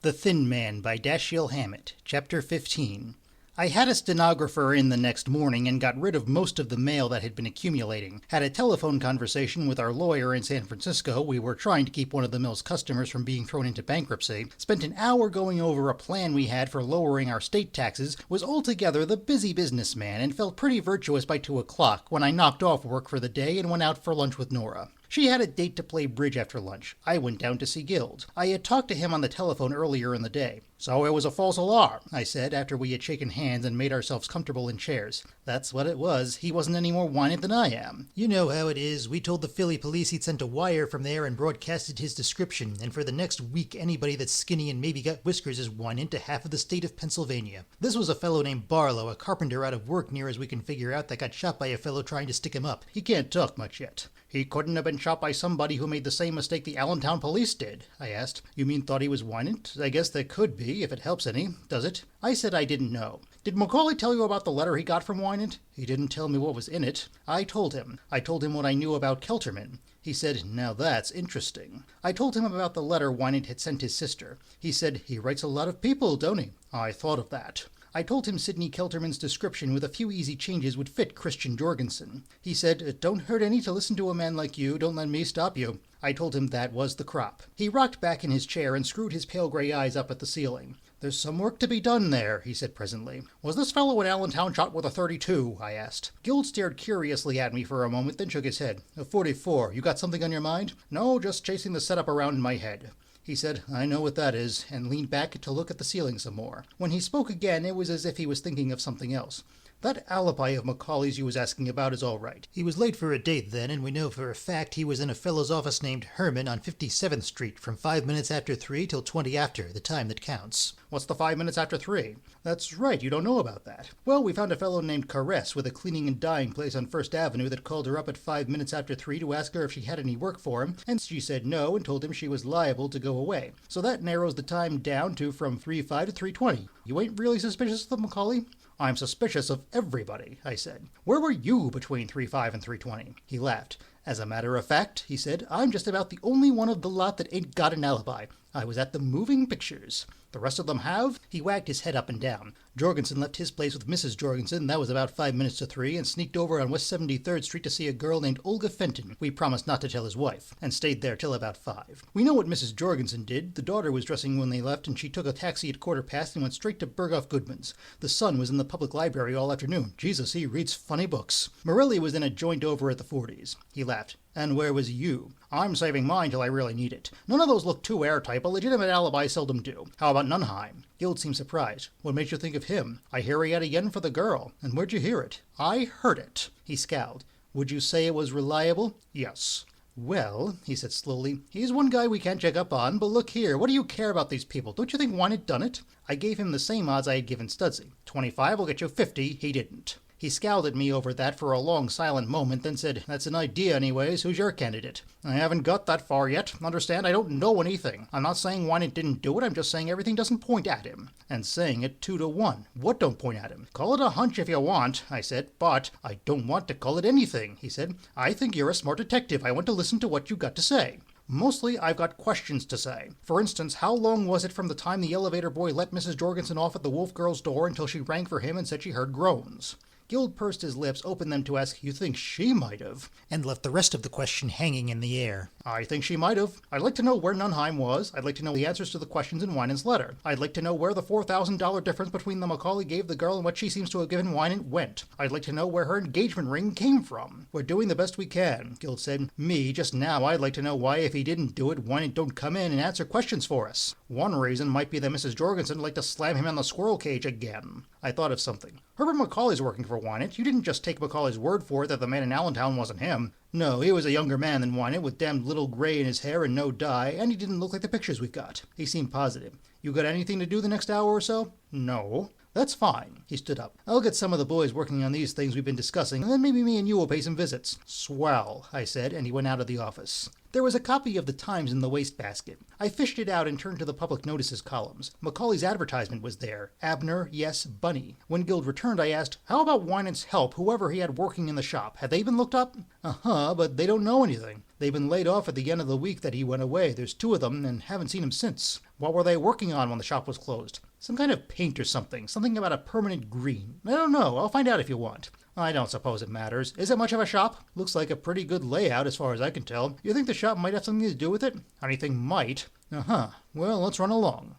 The Thin Man by Dashiell Hammett, Chapter 15. I had a stenographer in the next morning and got rid of most of the mail that had been accumulating. Had a telephone conversation with our lawyer in San Francisco. We were trying to keep one of the mill's customers from being thrown into bankruptcy. Spent an hour going over a plan we had for lowering our state taxes. Was altogether the busy businessman and felt pretty virtuous by 2 o'clock when I knocked off work for the day and went out for lunch with Nora. She had a date to play bridge after lunch. I went down to see Guild. I had talked to him on the telephone earlier in the day. "So it was a false alarm," I said after we had shaken hands and made ourselves comfortable in chairs. "That's what it was. He wasn't any more Wynant than I am." "You know how it is. We told the Philly police he'd sent a wire from there and broadcasted his description, and for the next week anybody that's skinny and maybe got whiskers is Wynant to half of the state of Pennsylvania. This was a fellow named Barlow, a carpenter out of work near as we can figure out, that got shot by a fellow trying to stick him up. He can't talk much yet." "He couldn't have been shot by somebody who made the same mistake the Allentown police did?" I asked. "You mean thought he was Wynant? I guess there could be, if it helps any. Does it?" I said I didn't know. "Did Macaulay tell you about the letter he got from Wynant?" "He didn't tell me what was in it." I told him. I told him what I knew about Kelterman. He said, "Now that's interesting." I told him about the letter Wynant had sent his sister. He said, "He writes a lot of people, don't he?" I thought of that. I told him Sidney Kelterman's description with a few easy changes would fit Christian Jorgensen. He said, "It don't hurt any to listen to a man like you. Don't let me stop you." I told him that was the crop. He rocked back in his chair and screwed his pale gray eyes up at the ceiling. "There's some work to be done there," he said presently. "Was this fellow in Allentown shot with a .32? I asked. Guild stared curiously at me for a moment, then shook his head. "A .44. You got something on your mind?" "No, just chasing the setup around in my head." He said, "I know what that is," and leaned back to look at the ceiling some more. When he spoke again, it was as if he was thinking of something else. "That alibi of Macaulay's you was asking about is all right. He was late for a date then, and we know for a fact he was in a fellow's office named Herman on 57th Street from 5 minutes after 3 till 20 after, the time that counts." "What's the 5 minutes after 3? "That's right, you don't know about that." "Well, we found a fellow named Caress with a cleaning and dyeing place on First Avenue that called her up at 5 minutes after 3 to ask her if she had any work for him, and she said no and told him she was liable to go away. So that narrows the time down to from 3:05 to 3:20. You ain't really suspicious of Macaulay?" "I'm suspicious of everybody," I said. "Where were you between 3:05 and 3:20? He laughed. "As a matter of fact," he said, "I'm just about the only one of the lot that ain't got an alibi. I was at the moving pictures. The rest of them have?" He wagged his head up and down. "Jorgensen left his place with Mrs. Jorgensen, that was about 5 minutes to 3, and sneaked over on West 73rd Street to see a girl named Olga Fenton. We promised not to tell his wife, and stayed there till about 5. We know what Mrs. Jorgensen did. The daughter was dressing when they left, and she took a taxi at 1:15 and went straight to Berghoff Goodman's. The son was in the public library all afternoon. Jesus, he reads funny books. Morelli was in a joint over at the 40s. He laughed. "And where was you?" "I'm saving mine till I really need it. None of those look too airtight, but legitimate alibis seldom do. How about Nunheim?" Guild seemed surprised. "What made you think of him?" "I hear he had a yen for the girl." "And where'd you hear it?" "I heard it." He scowled. "Would you say it was reliable?" "Yes." "Well," he said slowly, "he's one guy we can't check up on, but look here, what do you care about these people? Don't you think Wynant done it?" I gave him the same odds I had given Studsy. 25 will get you 50, he didn't. He scowled at me over that for a long silent moment, then said, "That's an idea anyways. Who's your candidate?" "I haven't got that far yet. Understand, I don't know anything. I'm not saying Wynant didn't do it, I'm just saying everything doesn't point at him." And saying it 2 to 1. "What don't point at him?" "Call it a hunch if you want," I said, "but I don't want to call it anything," he said. "I think you're a smart detective. I want to listen to what you got to say." "Mostly, I've got questions to say. For instance, how long was it from the time the elevator boy let Mrs. Jorgensen off at the Wolf girl's door until she rang for him and said she heard groans?" Guild pursed his lips, opened them to ask, "You think she might have?" and left the rest of the question hanging in the air. "I think she might have. I'd like to know where Nunheim was. I'd like to know the answers to the questions in Wynant's letter. I'd like to know where the $4,000 difference between the Macaulay gave the girl and what she seems to have given Wynant went. I'd like to know where her engagement ring came from." "We're doing the best we can," Guild said. "Me, just now, I'd like to know why, if he didn't do it, Wynant don't come in and answer questions for us. One reason might be that Mrs. Jorgensen would like to slam him in the squirrel cage again." I thought of something. "Herbert Macaulay's working for Wynant. You didn't just take Macaulay's word for it that the man in Allentown wasn't him." "No, he was a younger man than Wynant, with damned little gray in his hair and no dye, and he didn't look like the pictures we've got." He seemed positive. "You got anything to do the next hour or so?" "No." "That's fine." He stood up. "I'll get some of the boys working on these things we've been discussing, and then maybe me and you will pay some visits." "Swell," I said, and he went out of the office. There was a copy of the Times in the wastebasket. I fished it out and turned to the public notices columns. Macaulay's advertisement was there. Abner, yes, Bunny. When Guild returned, I asked, how about Winant's help, whoever he had working in the shop? Had they been looked up? But they don't know anything. They've been laid off at the end of the week that he went away. There's 2 of them, and haven't seen him since. What were they working on when the shop was closed? Some kind of paint or something. Something about a permanent green. I don't know. I'll find out if you want. I don't suppose it matters. Is it much of a shop? Looks like a pretty good layout as far as I can tell. You think the shop might have something to do with it? Anything might. Well, let's run along.